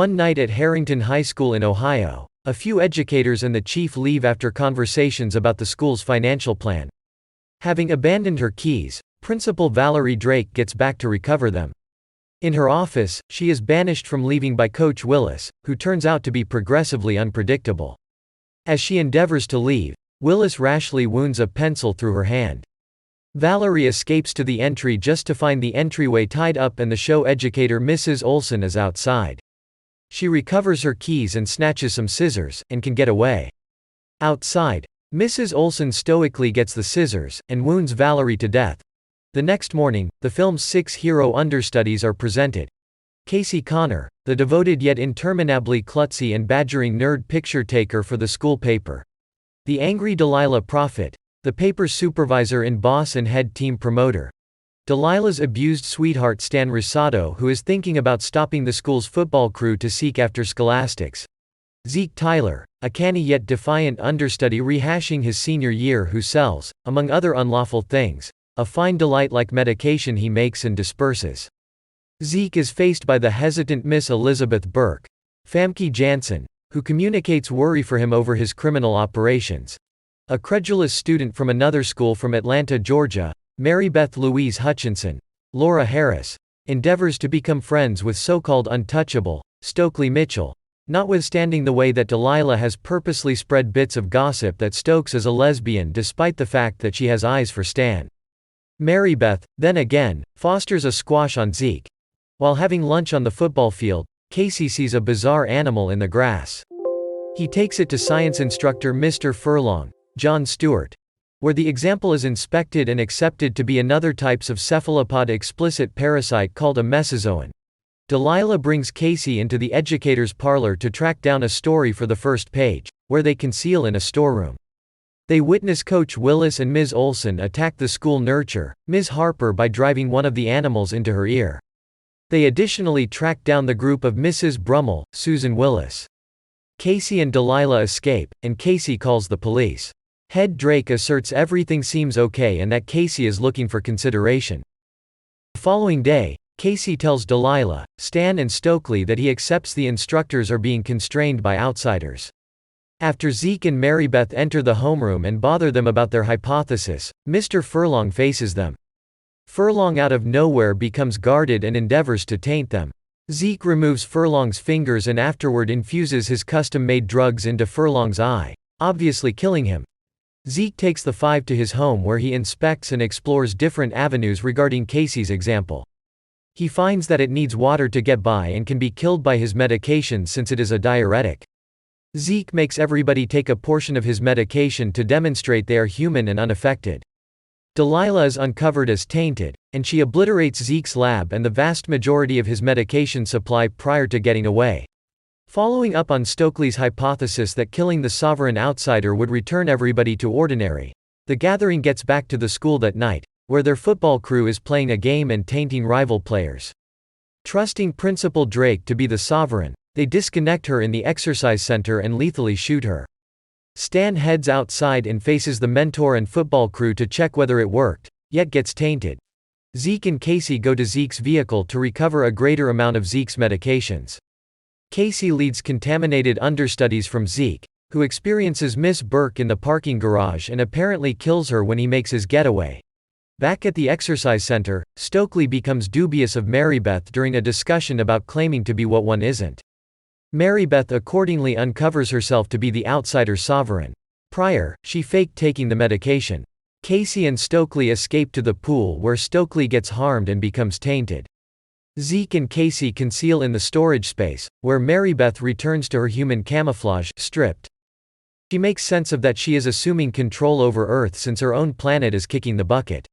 One night at Harrington High School in Ohio, a few educators and the chief leave after conversations about the school's financial plan. Having abandoned her keys, Principal Valerie Drake gets back to recover them. In her office, she is banished from leaving by Coach Willis, who turns out to be progressively unpredictable. As she endeavors to leave, Willis rashly wounds a pencil through her hand. Valerie escapes to the entry just to find the entryway tied up and the show educator Mrs. Olson is outside. She recovers her keys and snatches some scissors, and can get away. Outside, Mrs. Olson stoically gets the scissors, and wounds Valerie to death. The next morning, the film's 6 hero understudies are presented. Casey Connor, the devoted yet interminably klutzy and badgering nerd picture taker for the school paper. The angry Delilah Prophet, the paper's supervisor and boss and head team promoter. Delilah's abused sweetheart Stan Risotto, who is thinking about stopping the school's football crew to seek after scholastics. Zeke Tyler, a canny yet defiant understudy rehashing his senior year who sells, among other unlawful things, a fine delight-like medication he makes and disperses. Zeke is faced by the hesitant Miss Elizabeth Burke, Famke Janssen, who communicates worry for him over his criminal operations. A credulous student from another school from Atlanta, Georgia, Mary Beth Louise Hutchinson, Laura Harris, endeavors to become friends with so-called untouchable, Stokely Mitchell, notwithstanding the way that Delilah has purposely spread bits of gossip that Stokes is a lesbian despite the fact that she has eyes for Stan. Mary Beth, then again, fosters a squash on Zeke. While having lunch on the football field, Casey sees a bizarre animal in the grass. He takes it to science instructor Mr. Furlong, John Stewart, where the example is inspected and accepted to be another types of cephalopod explicit parasite called a mesozoan. Delilah brings Casey into the educator's parlor to track down a story for the first page, where they conceal in a storeroom. They witness Coach Willis and Ms. Olson attack the school nurture, Ms. Harper, by driving one of the animals into her ear. They additionally track down the group of Mrs. Brummel, Susan Willis. Casey and Delilah escape, and Casey calls the police. Head Drake asserts everything seems okay and that Casey is looking for consideration. The following day, Casey tells Delilah, Stan and Stokely that he accepts the instructors are being constrained by outsiders. After Zeke and Mary Beth enter the homeroom and bother them about their hypothesis, Mr. Furlong faces them. Furlong out of nowhere becomes guarded and endeavors to taint them. Zeke removes Furlong's fingers and afterward infuses his custom-made drugs into Furlong's eye, obviously killing him. Zeke takes the 5 to his home where he inspects and explores different avenues regarding Casey's example. He finds that it needs water to get by and can be killed by his medication since it is a diuretic. Zeke makes everybody take a portion of his medication to demonstrate they are human and unaffected. Delilah is uncovered as tainted, and she obliterates Zeke's lab and the vast majority of his medication supply prior to getting away. Following up on Stokely's hypothesis that killing the sovereign outsider would return everybody to ordinary, the gathering gets back to the school that night, where their football crew is playing a game and tainting rival players. Trusting Principal Drake to be the sovereign, they disconnect her in the exercise center and lethally shoot her. Stan heads outside and faces the mentor and football crew to check whether it worked, yet gets tainted. Zeke and Casey go to Zeke's vehicle to recover a greater amount of Zeke's medications. Casey leads contaminated understudies from Zeke, who experiences Miss Burke in the parking garage and apparently kills her when he makes his getaway. Back at the exercise center, Stokely becomes dubious of Mary Beth during a discussion about claiming to be what one isn't. Mary Beth accordingly uncovers herself to be the outsider sovereign. Prior, she faked taking the medication. Casey and Stokely escape to the pool where Stokely gets harmed and becomes tainted. Zeke and Casey conceal in the storage space, where Mary Beth returns to her human camouflage, stripped. She makes sense of that she is assuming control over Earth since her own planet is kicking the bucket.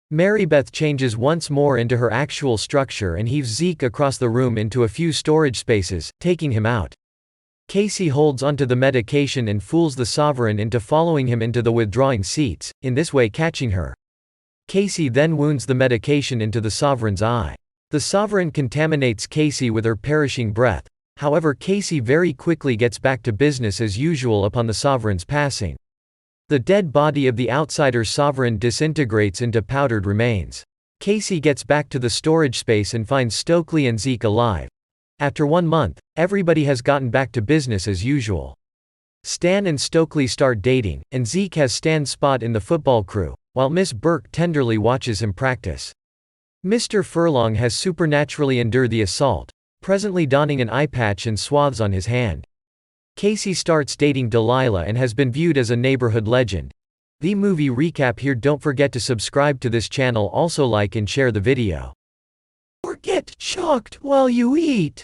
Mary Beth changes once more into her actual structure and heaves Zeke across the room into a few storage spaces, taking him out. Casey holds onto the medication and fools the sovereign into following him into the withdrawing seats, in this way catching her. Casey then wounds the medication into the sovereign's eye. The sovereign contaminates Casey with her perishing breath, however Casey very quickly gets back to business as usual upon the sovereign's passing. The dead body of the outsider sovereign disintegrates into powdered remains. Casey gets back to the storage space and finds Stokely and Zeke alive. After 1 month, everybody has gotten back to business as usual. Stan and Stokely start dating, and Zeke has Stan's spot in the football crew, while Miss Burke tenderly watches him practice. Mr. Furlong has supernaturally endured the assault, presently donning an eye patch and swathes on his hand. Casey starts dating Delilah and has been viewed as a neighborhood legend. The movie recap here. Don't forget to subscribe to this channel, also like and share the video. Or get shocked while you eat.